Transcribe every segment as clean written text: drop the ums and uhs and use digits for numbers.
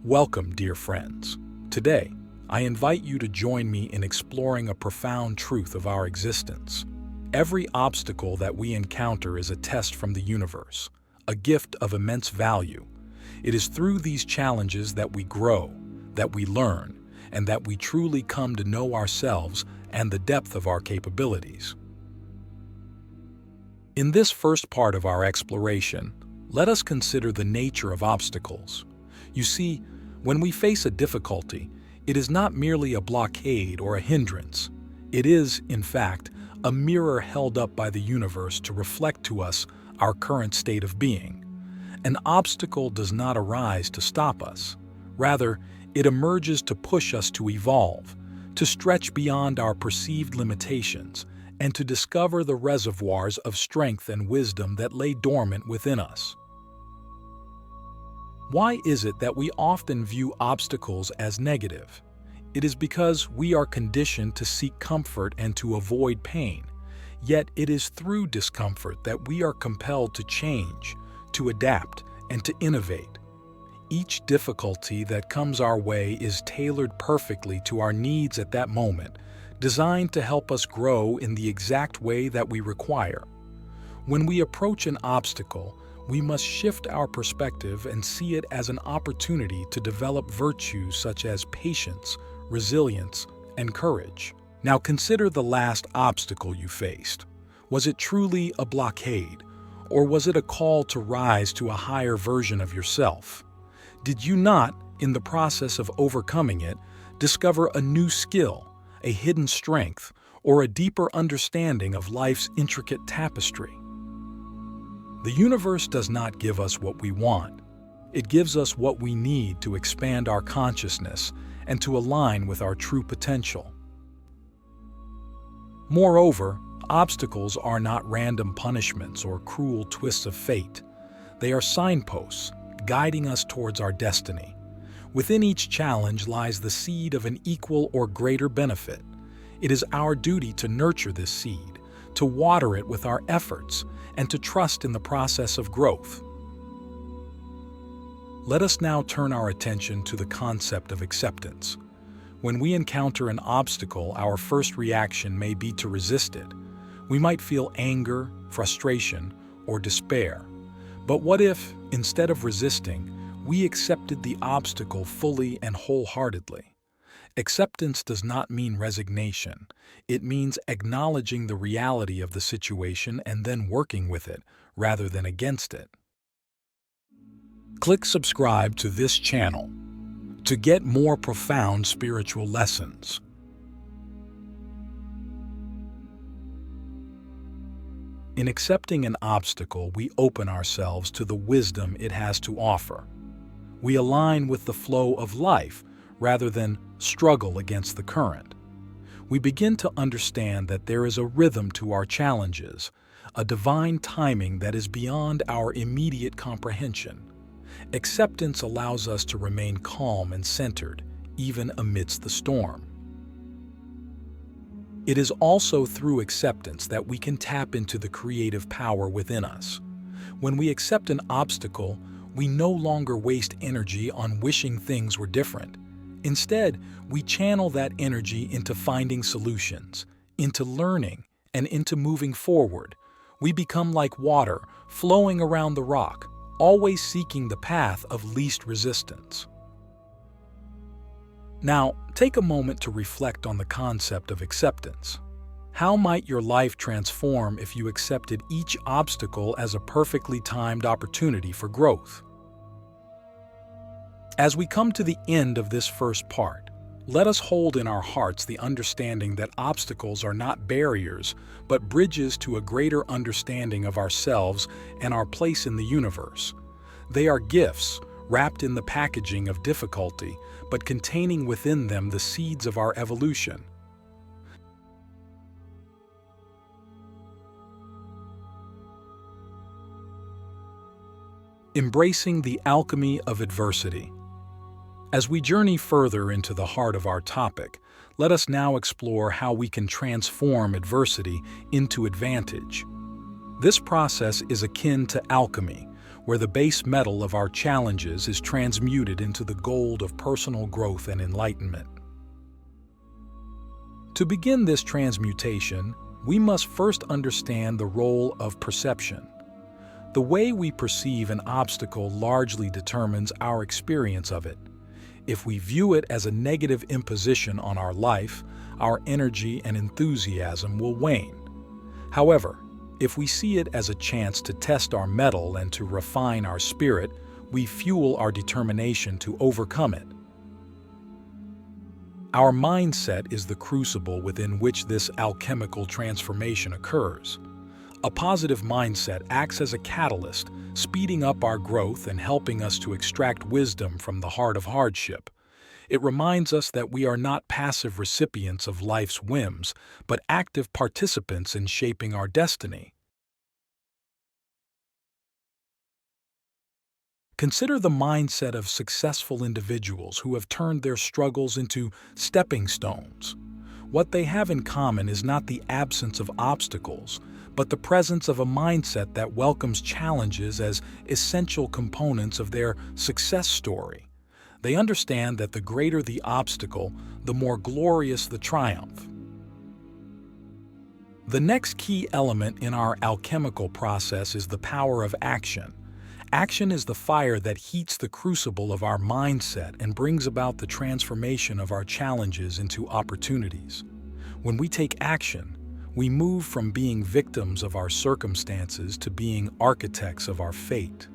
Welcome, dear friends. Today, I invite you to join me in exploring a profound truth of our existence. Every obstacle that we encounter is a test from the universe, a gift of immense value. It is through these challenges that we grow, that we learn, and that we truly come to know ourselves and the depth of our capabilities. In this first part of our exploration, let us consider the nature of obstacles. You see, when we face a difficulty, it is not merely a blockade or a hindrance. It is, in fact, a mirror held up by the universe to reflect to us our current state of being. An obstacle does not arise to stop us. Rather, it emerges to push us to evolve, to stretch beyond our perceived limitations, and to discover the reservoirs of strength and wisdom that lay dormant within us. Why is it that we often view obstacles as negative? It is because we are conditioned to seek comfort and to avoid pain. Yet it is through discomfort that we are compelled to change, to adapt, and to innovate. Each difficulty that comes our way is tailored perfectly to our needs at that moment, designed to help us grow in the exact way that we require. When we approach an obstacle, we must shift our perspective and see it as an opportunity to develop virtues such as patience, resilience, and courage. Now consider the last obstacle you faced. Was it truly a blockade, or was it a call to rise to a higher version of yourself? Did you not, in the process of overcoming it, discover a new skill, a hidden strength, or a deeper understanding of life's intricate tapestry? The universe does not give us what we want. It gives us what we need to expand our consciousness and to align with our true potential. Moreover, obstacles are not random punishments or cruel twists of fate. They are signposts, guiding us towards our destiny. Within each challenge lies the seed of an equal or greater benefit. It is our duty to nurture this seed, to water it with our efforts, and to trust in the process of growth. Let us now turn our attention to the concept of acceptance. When we encounter an obstacle, our first reaction may be to resist it. We might feel anger, frustration, or despair. But what if, instead of resisting, we accepted the obstacle fully and wholeheartedly? Acceptance does not mean resignation. It means acknowledging the reality of the situation and then working with it, rather than against it. Click subscribe to this channel to get more profound spiritual lessons. In accepting an obstacle, we open ourselves to the wisdom it has to offer. We align with the flow of life rather than struggle against the current. We begin to understand that there is a rhythm to our challenges, a divine timing that is beyond our immediate comprehension. Acceptance allows us to remain calm and centered, even amidst the storm. It is also through acceptance that we can tap into the creative power within us. When we accept an obstacle, we no longer waste energy on wishing things were different. Instead, we channel that energy into finding solutions, into learning, and into moving forward. We become like water flowing around the rock, always seeking the path of least resistance. Now, take a moment to reflect on the concept of acceptance. How might your life transform if you accepted each obstacle as a perfectly timed opportunity for growth? As we come to the end of this first part, let us hold in our hearts the understanding that obstacles are not barriers, but bridges to a greater understanding of ourselves and our place in the universe. They are gifts, wrapped in the packaging of difficulty, but containing within them the seeds of our evolution. Embracing the alchemy of adversity. As we journey further into the heart of our topic, let us now explore how we can transform adversity into advantage. This process is akin to alchemy, where the base metal of our challenges is transmuted into the gold of personal growth and enlightenment. To begin this transmutation, we must first understand the role of perception. The way we perceive an obstacle largely determines our experience of it. If we view it as a negative imposition on our life, our energy and enthusiasm will wane. However, if we see it as a chance to test our mettle and to refine our spirit, we fuel our determination to overcome it. Our mindset is the crucible within which this alchemical transformation occurs. A positive mindset acts as a catalyst, speeding up our growth and helping us to extract wisdom from the heart of hardship. It reminds us that we are not passive recipients of life's whims, but active participants in shaping our destiny. Consider the mindset of successful individuals who have turned their struggles into stepping stones. What they have in common is not the absence of obstacles, but the presence of a mindset that welcomes challenges as essential components of their success story. They understand that the greater the obstacle, the more glorious the triumph. The next key element in our alchemical process is the power of action. Action is the fire that heats the crucible of our mindset and brings about the transformation of our challenges into opportunities. When we take action, we move from being victims of our circumstances to being architects of our fate.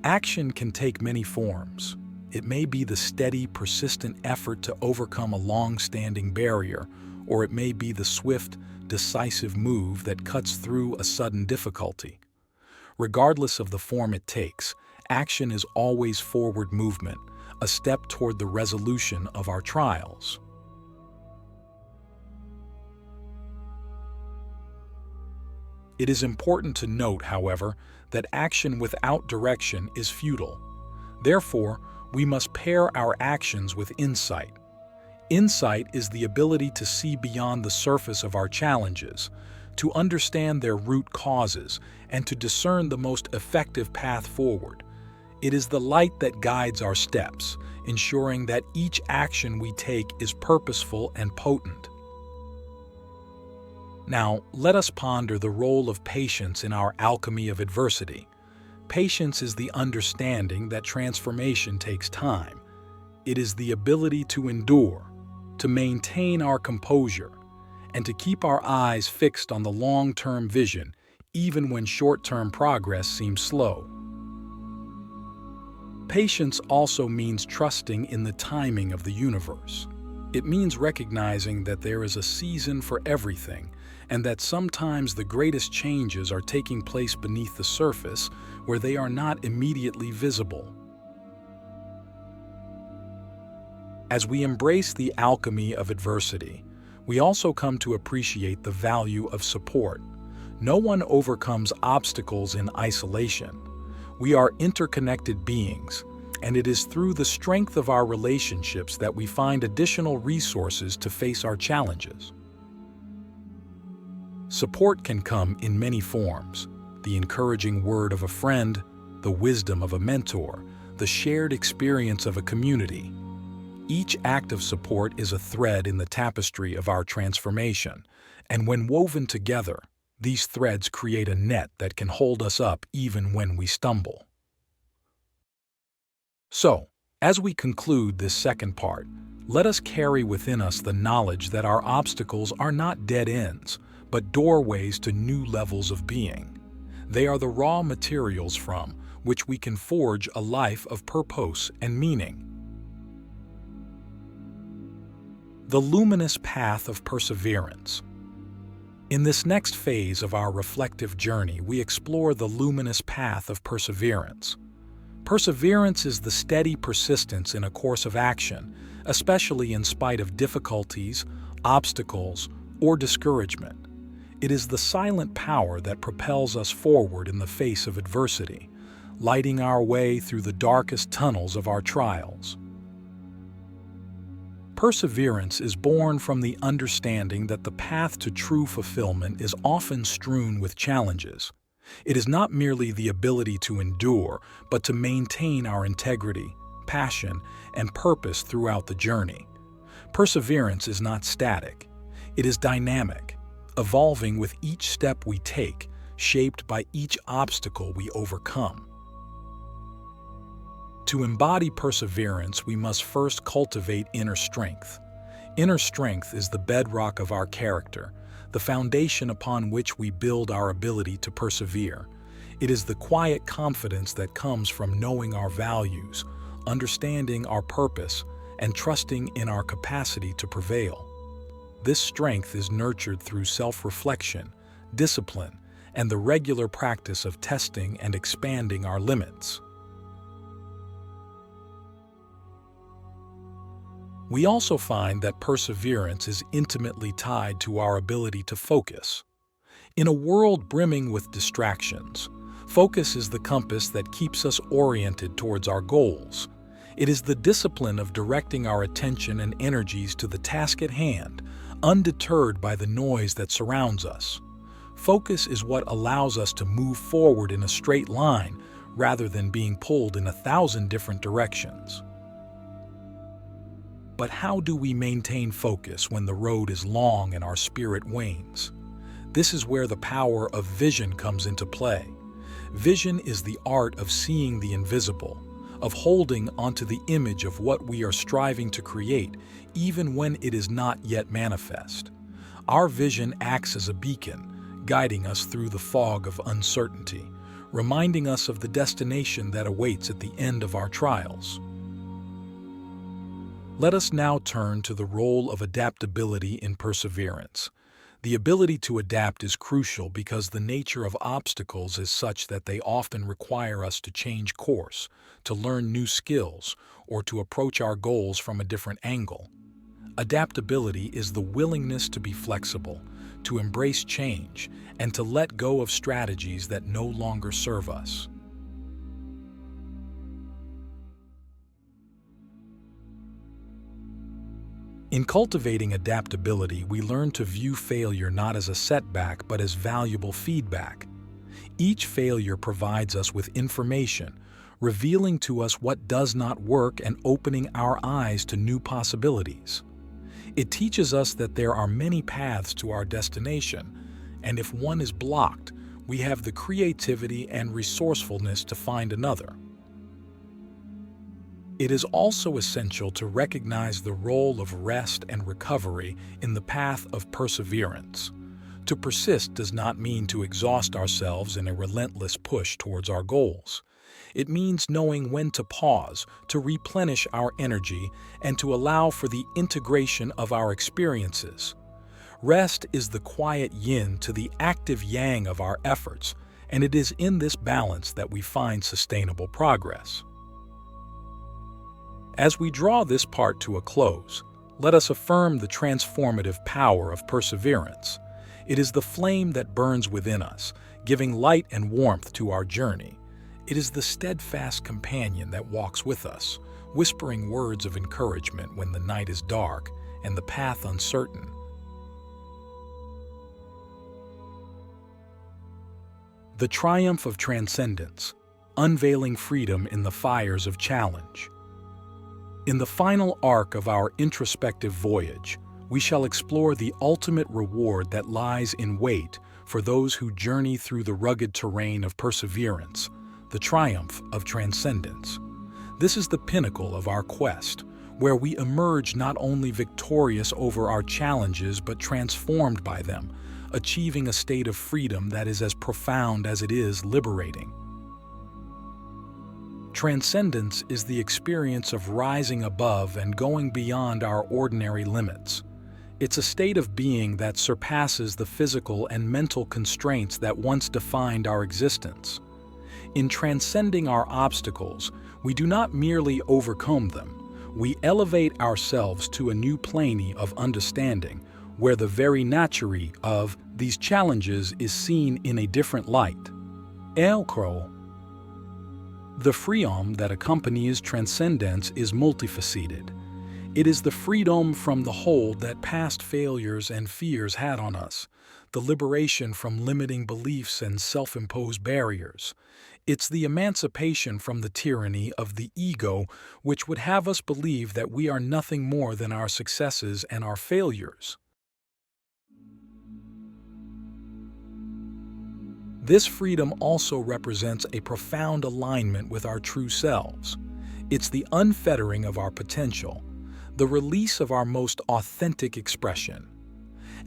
Action can take many forms. It may be the steady, persistent effort to overcome a long-standing barrier, or it may be the swift, decisive move that cuts through a sudden difficulty. Regardless of the form it takes, action is always forward movement, a step toward the resolution of our trials. It is important to note, however, that action without direction is futile. Therefore, we must pair our actions with insight. Insight is the ability to see beyond the surface of our challenges, to understand their root causes, and to discern the most effective path forward. It is the light that guides our steps, ensuring that each action we take is purposeful and potent. Now, let us ponder the role of patience in our alchemy of adversity. Patience is the understanding that transformation takes time. It is the ability to endure, to maintain our composure, and to keep our eyes fixed on the long-term vision, even when short-term progress seems slow. Patience also means trusting in the timing of the universe. It means recognizing that there is a season for everything, and that sometimes the greatest changes are taking place beneath the surface where they are not immediately visible. As we embrace the alchemy of adversity, we also come to appreciate the value of support. No one overcomes obstacles in isolation. We are interconnected beings, and it is through the strength of our relationships that we find additional resources to face our challenges. Support can come in many forms: the encouraging word of a friend, the wisdom of a mentor, the shared experience of a community. Each act of support is a thread in the tapestry of our transformation, and when woven together, these threads create a net that can hold us up even when we stumble. So, as we conclude this second part, let us carry within us the knowledge that our obstacles are not dead ends, but doorways to new levels of being. They are the raw materials from which we can forge a life of purpose and meaning. The luminous path of perseverance. In this next phase of our reflective journey, we explore the luminous path of perseverance. Perseverance is the steady persistence in a course of action, especially in spite of difficulties, obstacles, or discouragement. It is the silent power that propels us forward in the face of adversity, lighting our way through the darkest tunnels of our trials. Perseverance is born from the understanding that the path to true fulfillment is often strewn with challenges. It is not merely the ability to endure, but to maintain our integrity, passion, and purpose throughout the journey. Perseverance is not static. It is dynamic, evolving with each step we take, shaped by each obstacle we overcome. To embody perseverance, we must first cultivate inner strength. Inner strength is the bedrock of our character, the foundation upon which we build our ability to persevere. It is the quiet confidence that comes from knowing our values, understanding our purpose, and trusting in our capacity to prevail. This strength is nurtured through self-reflection, discipline, and the regular practice of testing and expanding our limits. We also find that perseverance is intimately tied to our ability to focus. In a world brimming with distractions, focus is the compass that keeps us oriented towards our goals. It is the discipline of directing our attention and energies to the task at hand, undeterred by the noise that surrounds us. Focus is what allows us to move forward in a straight line rather than being pulled in 1,000 different directions. But how do we maintain focus when the road is long and our spirit wanes? This is where the power of vision comes into play. Vision is the art of seeing the invisible, of holding onto the image of what we are striving to create, even when it is not yet manifest. Our vision acts as a beacon, guiding us through the fog of uncertainty, reminding us of the destination that awaits at the end of our trials. Let us now turn to the role of adaptability in perseverance. The ability to adapt is crucial because the nature of obstacles is such that they often require us to change course, to learn new skills, or to approach our goals from a different angle. Adaptability is the willingness to be flexible, to embrace change, and to let go of strategies that no longer serve us. In cultivating adaptability, we learn to view failure not as a setback but as valuable feedback. Each failure provides us with information, revealing to us what does not work and opening our eyes to new possibilities. It teaches us that there are many paths to our destination, and if one is blocked, we have the creativity and resourcefulness to find another. It is also essential to recognize the role of rest and recovery in the path of perseverance. To persist does not mean to exhaust ourselves in a relentless push towards our goals. It means knowing when to pause, to replenish our energy, and to allow for the integration of our experiences. Rest is the quiet yin to the active yang of our efforts, and it is in this balance that we find sustainable progress. As we draw this part to a close, let us affirm the transformative power of perseverance. It is the flame that burns within us, giving light and warmth to our journey. It is the steadfast companion that walks with us, whispering words of encouragement when the night is dark and the path uncertain. The triumph of transcendence, unveiling freedom in the fires of challenge. In the final arc of our introspective voyage, we shall explore the ultimate reward that lies in wait for those who journey through the rugged terrain of perseverance, the triumph of transcendence. This is the pinnacle of our quest, where we emerge not only victorious over our challenges but transformed by them, achieving a state of freedom that is as profound as it is liberating. Transcendence is the experience of rising above and going beyond our ordinary limits. It's a state of being that surpasses the physical and mental constraints that once defined our existence. In transcending our obstacles, we do not merely overcome them, we elevate ourselves to a new plane of understanding, where the very nature of these challenges is seen in a different light. The freedom that accompanies transcendence is multifaceted. It is the freedom from the hold that past failures and fears had on us, the liberation from limiting beliefs and self-imposed barriers. It's the emancipation from the tyranny of the ego, which would have us believe that we are nothing more than our successes and our failures. This freedom also represents a profound alignment with our true selves. It's the unfettering of our potential, the release of our most authentic expression.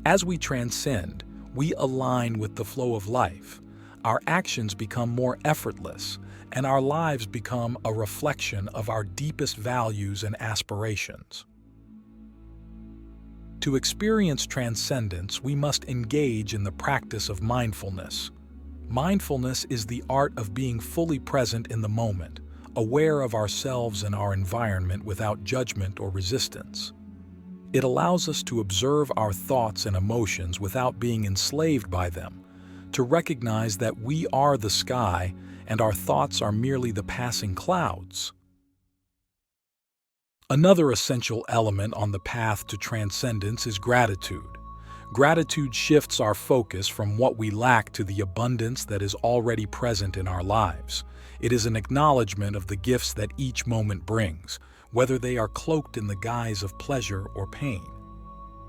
As we transcend, we align with the flow of life. Our actions become more effortless, and our lives become a reflection of our deepest values and aspirations. To experience transcendence, we must engage in the practice of mindfulness. Mindfulness is the art of being fully present in the moment, aware of ourselves and our environment without judgment or resistance. It allows us to observe our thoughts and emotions without being enslaved by them, to recognize that we are the sky and our thoughts are merely the passing clouds. Another essential element on the path to transcendence is gratitude. Gratitude shifts our focus from what we lack to the abundance that is already present in our lives. It is an acknowledgement of the gifts that each moment brings, whether they are cloaked in the guise of pleasure or pain.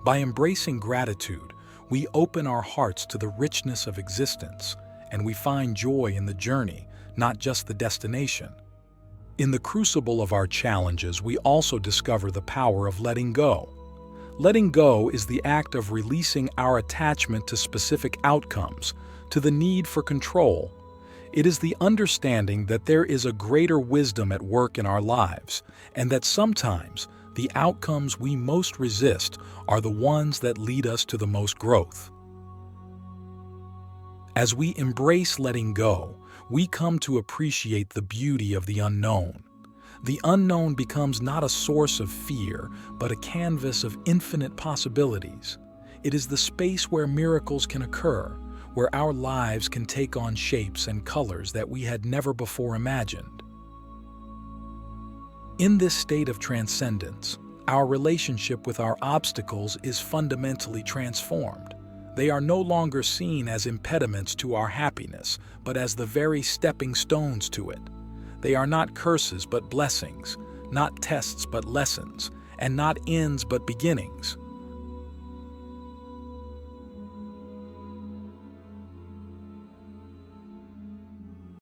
By embracing gratitude, we open our hearts to the richness of existence, and we find joy in the journey, not just the destination. In the crucible of our challenges, we also discover the power of letting go. Letting go is the act of releasing our attachment to specific outcomes, to the need for control. It is the understanding that there is a greater wisdom at work in our lives, and that sometimes the outcomes we most resist are the ones that lead us to the most growth. As we embrace letting go, we come to appreciate the beauty of the unknown. The unknown becomes not a source of fear, but a canvas of infinite possibilities. It is the space where miracles can occur, where our lives can take on shapes and colors that we had never before imagined. In this state of transcendence, our relationship with our obstacles is fundamentally transformed. They are no longer seen as impediments to our happiness, but as the very stepping stones to it. They are not curses but blessings, not tests but lessons, and not ends but beginnings.